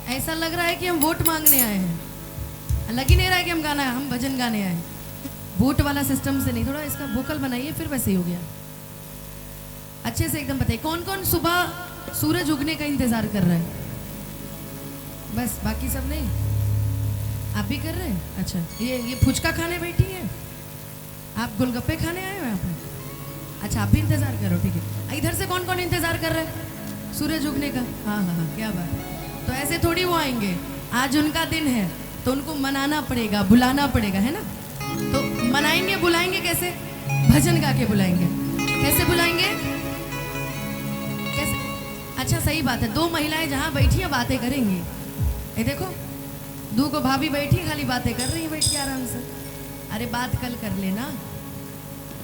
ऐसा लग रहा है कि हम वोट मांगने आए हैं, लग ही नहीं रहा है कि हम भजन गाने आए हैं। वोट वाला सिस्टम से नहीं, थोड़ा इसका वोकल बनाइए, फिर वैसे ही हो गया। अच्छे से एकदम बताइए, कौन कौन सुबह सूरज उगने का इंतजार कर रहा है? बस, बाकी सब नहीं? आप भी कर रहे हैं? अच्छा, ये फुचका खाने बैठी है, आप गोलगप्पे खाने आए हो यहाँ पे? अच्छा, आप भी इंतजार करो, ठीक है। इधर से कौन कौन इंतजार कर रहे हैं सूरज उगने का? हाँ हाँ हाँ, क्या बात है। तो ऐसे थोड़ी वो आएंगे, आज उनका दिन है तो उनको मनाना पड़ेगा, बुलाना पड़ेगा, है ना? तो मनाएंगे, बुलाएंगे कैसे? भजन गा के बुलाएंगे। कैसे बुलाएंगे? कैसे? अच्छा, सही बात है, दो महिलाएं जहाँ बैठी हैं बातें करेंगी। ये देखो, दू को भाभी बैठी खाली बातें कर रही है बैठ के आराम से। अरे बात कल कर लेना।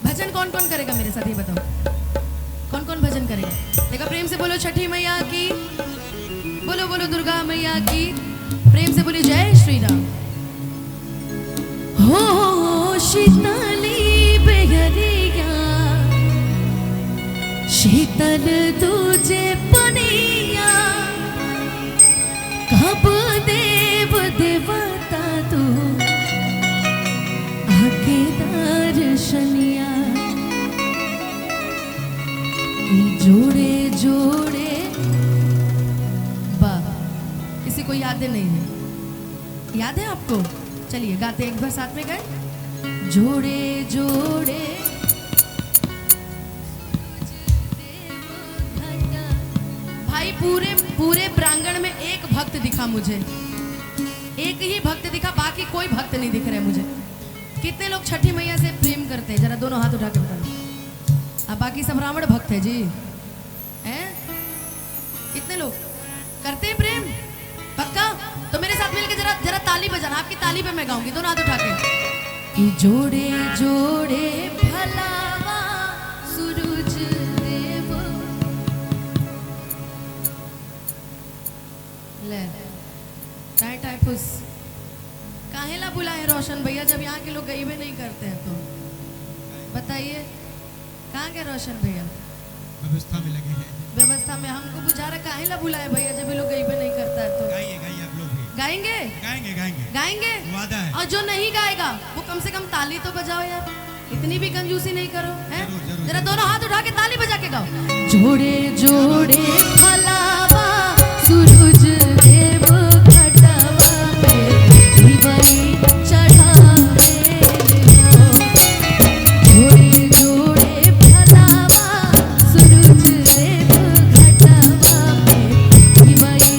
भजन कौन कौन करेगा मेरे साथ, ये बताओ, कौन कौन भजन करेगा? देखा, प्रेम से बोलो छठी मैया की, बोलो बोलो दुर्गा मैया की, प्रेम से बोली जय श्री राम। हो शीतली बेहरिया, शीतल तुझे पनिया, कब देव देवता तू आके दर्शनिया। जोड़े जोड़े, वाह, किसी को यादें नहीं है? याद है आपको? चलिए गाते एक बार साथ में गए। जोड़े जोड़े भाई, पूरे पूरे प्रांगण में एक भक्त दिखा मुझे, एक ही भक्त दिखा, बाकी कोई भक्त नहीं दिख रहे मुझे। कितने लोग छठी मैया से प्रेम करते हैं? जरा दोनों हाथ उठा के बताओ। अब बाकी सब रावण भक्त है जी, हैं? कितने लोग करते हैं प्रेम? पक्का? तो मेरे साथ मिलके जरा जरा ताली बजाना, आपकी ताली पे मैं गाऊंगी, दोनों हाथ उठा के। जोड़े जोड़े भलावा सूरज देव, ले टाइ टाइ फुस। काहेला बुलाए रोशन भैया जब यहाँ के लोग गई भी नहीं करते हैं? तो बताइए, कहाँ के रोशन भैया? व्यवस्था में लगे हैं। व्यवस्था में हमको बुझा रहा, काहेला बुलाए भैया जब ये लोग गई भी नहीं करता है? तो गाइए गाइए, आप लोग भी गाएंगे गाएंगे गाएंगे गाएंगे, वादा है। और जो नहीं गाएगा वो कम से कम ताली तो बजाओ यार, इतनी भी कंजूसी नहीं करो, हैं? जरा दोनों हाथ उठा के ताली बजा के गाओ। जोड़े जोड़े भलावा सूरज देव घटावा पे दिवाई चढ़ावे हो। जोड़े जोड़े भलावा सूरज देव घटावा पे दिवाई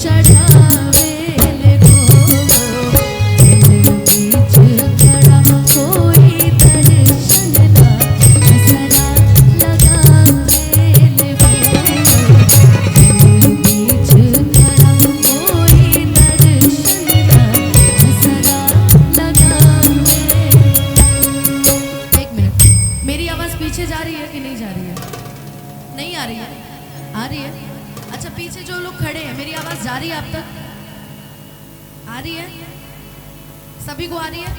चढ़ावे हो। बीच खड़ा कोई दर्शन ला, असरा लगावे हो। बीच खड़ा कोई दर्शन ला, असरा लगावे। एक मिनट, मेरी आवाज पीछे जा रही है कि नहीं जा रही है? नहीं आ रही है? आ रही है? अच्छा, पीछे जो लोग खड़े हैं, मेरी आवाज जा रही है आप तक? आ रही है? सभी को आ रही है?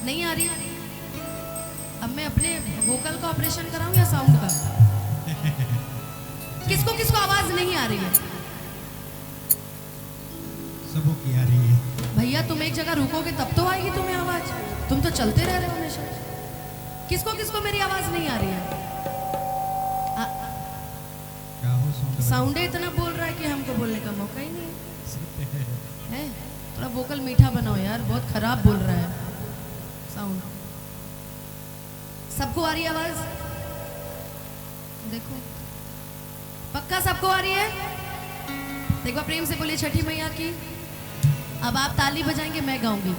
नहीं आ रही है? अब मैं अपने वोकल का ऑपरेशन कराऊं या साउंड का? किसको किसको आवाज नहीं आ रही है? सबों की आ रही है। भैया तुम एक जगह रुकोगे तब तो आएगी तुम्हें आवाज, तुम तो चलते रह रहे हो हमेशा। किसको किसको मेरी आवाज नहीं आ रही है? क्या हो साउंड इतना बोल रहा है कि हमको बोलने का मौका ही नहीं है। थोड़ा वोकल मीठा बनाओ यार, बहुत खराब बोल रहा है साउंड। सबको आ रही है आवाज? देखो, पक्का सबको आ रही है? एक बार प्रेम से बोलिए छठी मैया की। अब आप ताली बजाएंगे, मैं गाऊंगी,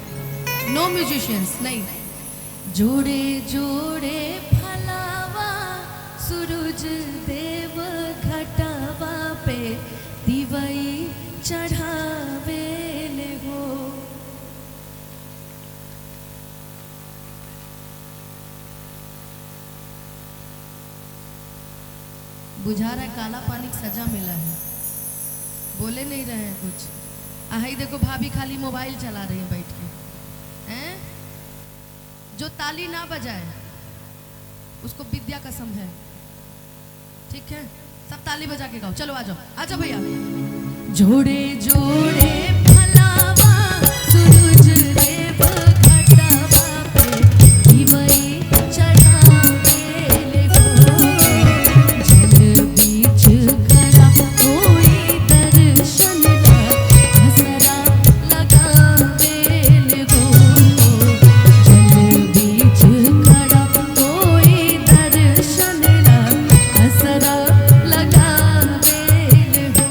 नो म्यूजिशियंस नहीं। जोड़े जोड़े भलावा सूरज देव घटावा पे दिवाई चढ़ावे हो। बुझा रहा है काला पानी की सजा मिला है, बोले नहीं रहे हैं कुछ। आई देखो भाभी खाली मोबाइल चला रही है बैठ के, हैं? जो ताली ना बजाए उसको विद्या कसम है, ठीक है? सब ताली बजा के गाओ, चलो आ जाओ, आ जाओ भैया। जोड़े जोड़े भलावा सूरज देव घटावा पे दिवई चढ़ावेले हो जल बीच खड़ा कोई दर्शन ला हसरा लगावेले हो जल बीच खड़ा कोई दर्शन ला हसरा लगावेले हो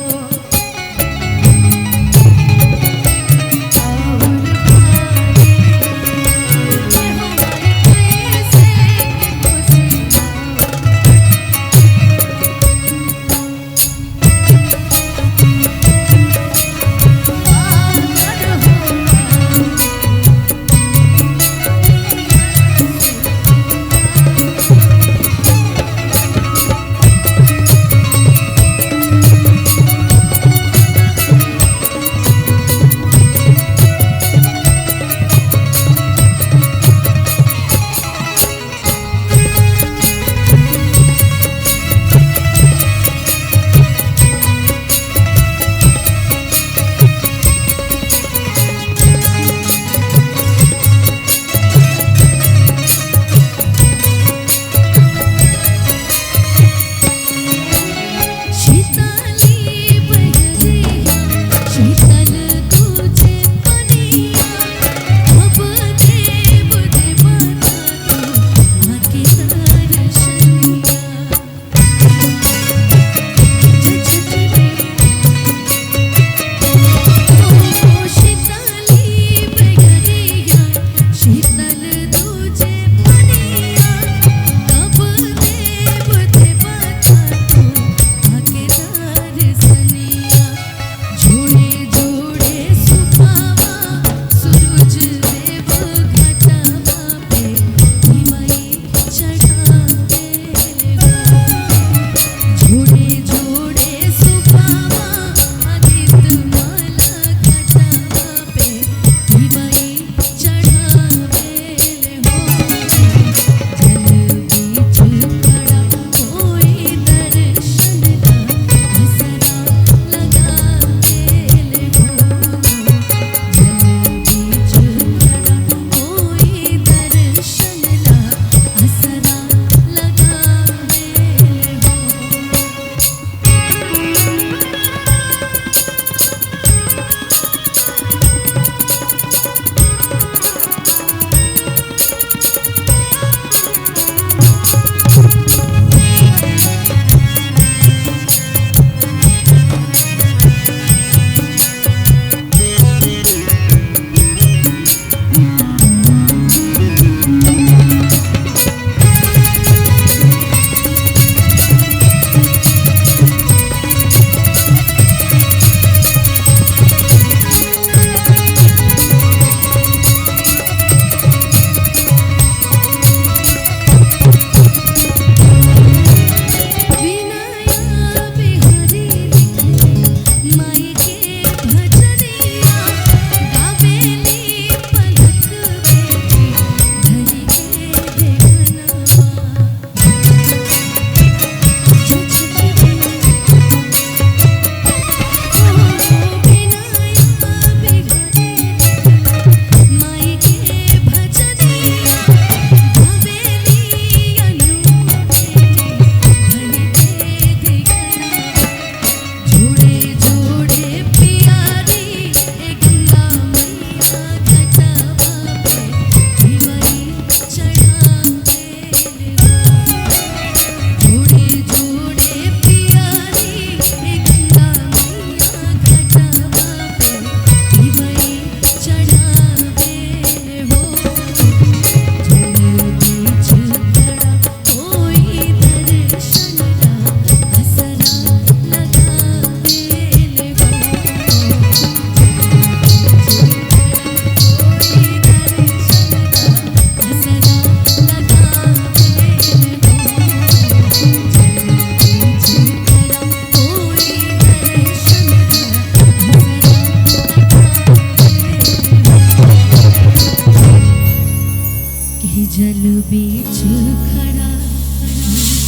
जल बीच खड़ा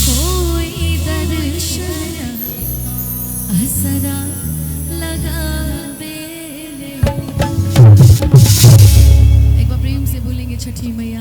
कोई दर्शन असरा लगा छठी मैया